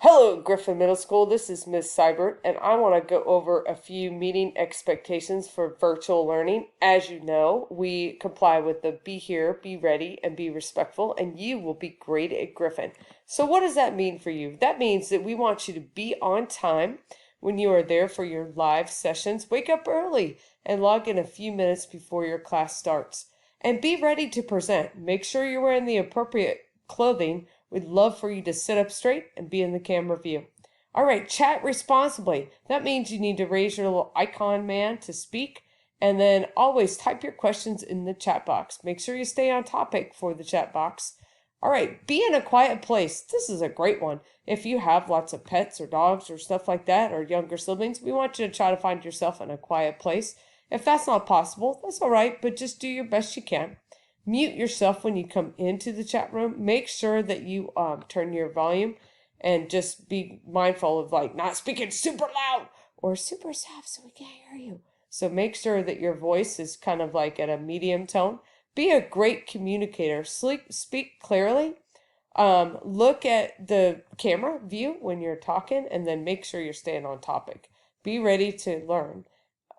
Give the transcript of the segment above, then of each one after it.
Hello, Griffin Middle School. This is Miss Seibert, and I want to go over a few meeting expectations for virtual learning. As you know, we comply with the be here, be ready, and be respectful, and you will be great at Griffin. So what does that mean for you? That means that we want you to be on time when you are there for your live sessions. Wake up early and log in a few minutes before your class starts. And be ready to present. Make sure you're wearing the appropriate clothing. We'd love for you to sit up straight and be in the camera view. All right, chat responsibly. That means you need to raise your little icon man to speak, and then always type your questions in the chat box. Make sure you stay on topic for the chat box. All right, be in a quiet place. This is a great one. If you have lots of pets or dogs or stuff like that, or younger siblings, we want you to try to find yourself in a quiet place. If that's not possible, that's all right, but just do your best you can. Mute yourself when you come into the chat room. Make sure that you turn your volume and just be mindful of not speaking super loud or super soft so we can't hear you. So make sure that your voice is kind of like at a medium tone. Be a great communicator. Speak clearly. Look at the camera view when you're talking, and then make sure you're staying on topic. Be ready to learn.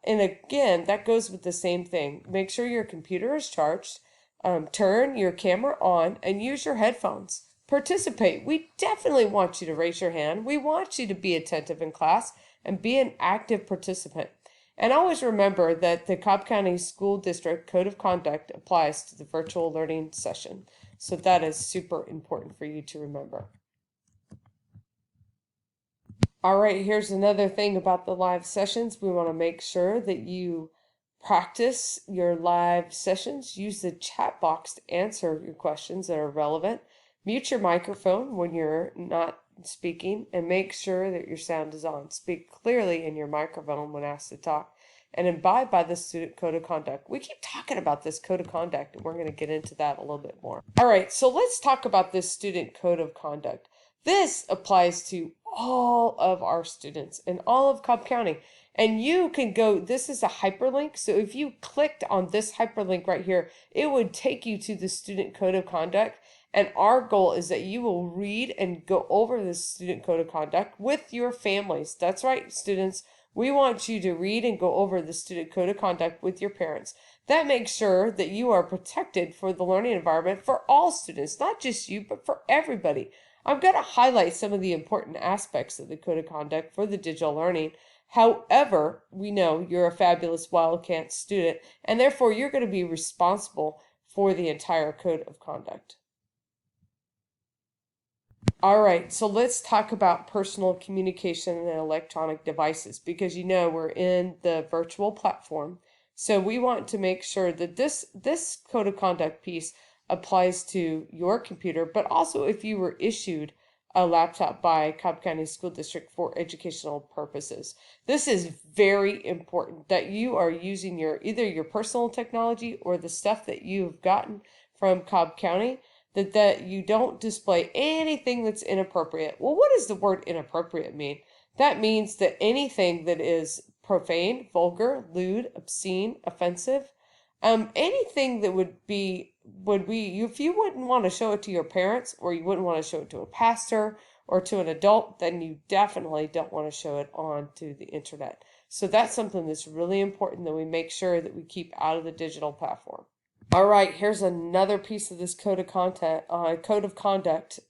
And again, that goes with the same thing. Make sure your computer is charged. Turn your camera on and use your headphones. Participate. We definitely want you to raise your hand. We want you to be attentive in class and be an active participant. And always remember that the Cobb County School District Code of Conduct applies to the virtual learning session. So that is super important for you to remember. All right, here's another thing about the live sessions. We want to make sure that you practice your live sessions. Use the chat box to answer your questions that are relevant. Mute your microphone when you're not speaking, and make sure that your sound is on. Speak clearly in your microphone when asked to talk, and abide by the student code of conduct. We keep talking about this code of conduct, and we're going to get into that a little bit more. All right, so let's talk about this student code of conduct. This applies to all of our students in all of Cobb County. And you can go, this is a hyperlink. So if you clicked on this hyperlink right here, it would take you to the student code of conduct. And our goal is that you will read and go over the student code of conduct with your families. That's right, students. We want you to read and go over the student code of conduct with your parents. That makes sure that you are protected for the learning environment for all students, not just you, but for everybody. I'm going to highlight some of the important aspects of the code of conduct for the digital learning. However, we know you're a fabulous Wildcat student, and therefore you're going to be responsible for the entire code of conduct. All right, so let's talk about personal communication and electronic devices, because you know we're in the virtual platform. So we want to make sure that this code of conduct piece applies to your computer, but also if you were issued a laptop by Cobb County School District for educational purposes. This is very important that you are using either your personal technology or the stuff that you've gotten from Cobb County, that you don't display anything that's inappropriate. Well, what does the word inappropriate mean? That means that anything that is profane, vulgar, lewd, obscene, offensive, anything that would be if you wouldn't want to show it to your parents, or you wouldn't want to show it to a pastor or to an adult, then you definitely don't want to show it onto the internet. So that's something that's really important that we make sure that we keep out of the digital platform. All right, here's another piece of this code of conduct.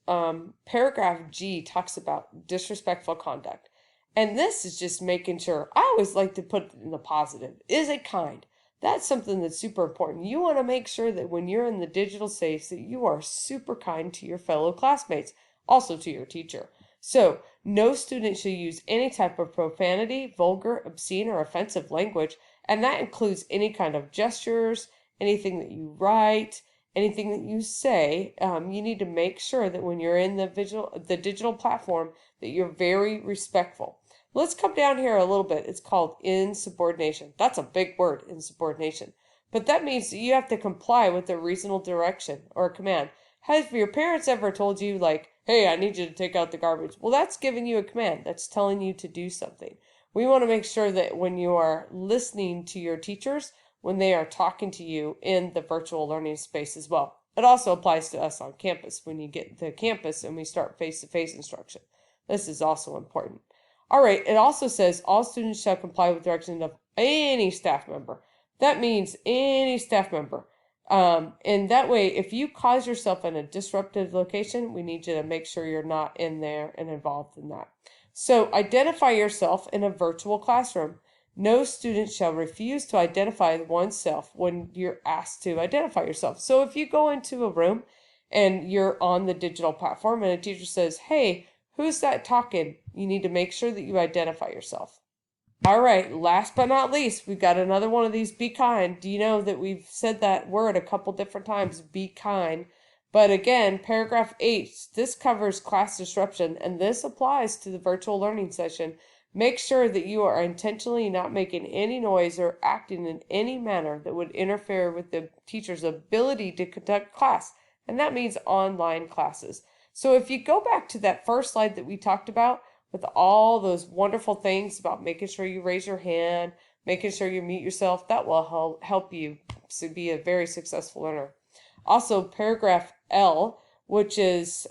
Paragraph G talks about disrespectful conduct. And this is just making sure, I always like to put it in the positive. Is it kind? That's something that's super important. You want to make sure that when you're in the digital space that you are super kind to your fellow classmates, also to your teacher. So no student should use any type of profanity, vulgar, obscene, or offensive language, and that includes any kind of gestures, anything that you write, anything that you say. You need to make sure that when you're in the digital platform that you're very respectful. Let's come down here a little bit. It's called insubordination. That's a big word, insubordination. But that means that you have to comply with a reasonable direction or a command. Have your parents ever told you, hey, I need you to take out the garbage? Well, that's giving you a command. That's telling you to do something. We want to make sure that when you are listening to your teachers, when they are talking to you in the virtual learning space as well. It also applies to us on campus when you get to campus and we start face-to-face instruction. This is also important. All right, it also says all students shall comply with directions of any staff member. That means any staff member. And that way, if you cause yourself in a disruptive location, we need you to make sure you're not in there and involved in that. So identify yourself in a virtual classroom. No student shall refuse to identify oneself when you're asked to identify yourself. So if you go into a room and you're on the digital platform and a teacher says, "Hey, who's that talking?" You need to make sure that you identify yourself. All right, last but not least, we've got another one of these, be kind. Do you know that we've said that word a couple different times, be kind? But again, paragraph 8, this covers class disruption, and this applies to the virtual learning session. Make sure that you are intentionally not making any noise or acting in any manner that would interfere with the teacher's ability to conduct class, and that means online classes. So if you go back to that first slide that we talked about, with all those wonderful things about making sure you raise your hand, making sure you mute yourself, that will help you to be a very successful learner. Also, paragraph L, which is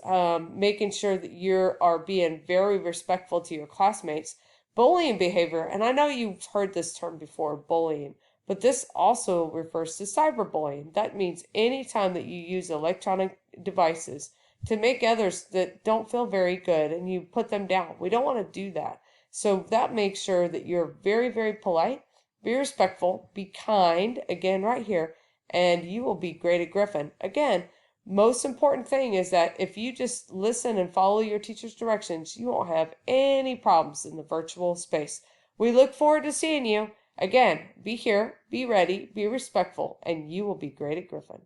making sure that you are being very respectful to your classmates. Bullying behavior, and I know you've heard this term before, bullying, but this also refers to cyberbullying. That means anytime that you use electronic devices to make others that don't feel very good and you put them down. We don't want to do that. So that makes sure that you're very, very polite, be respectful, be kind, again, right here, and you will be great at Griffin. Again, most important thing is that if you just listen and follow your teacher's directions, you won't have any problems in the virtual space. We look forward to seeing you. Again, be here, be ready, be respectful, and you will be great at Griffin.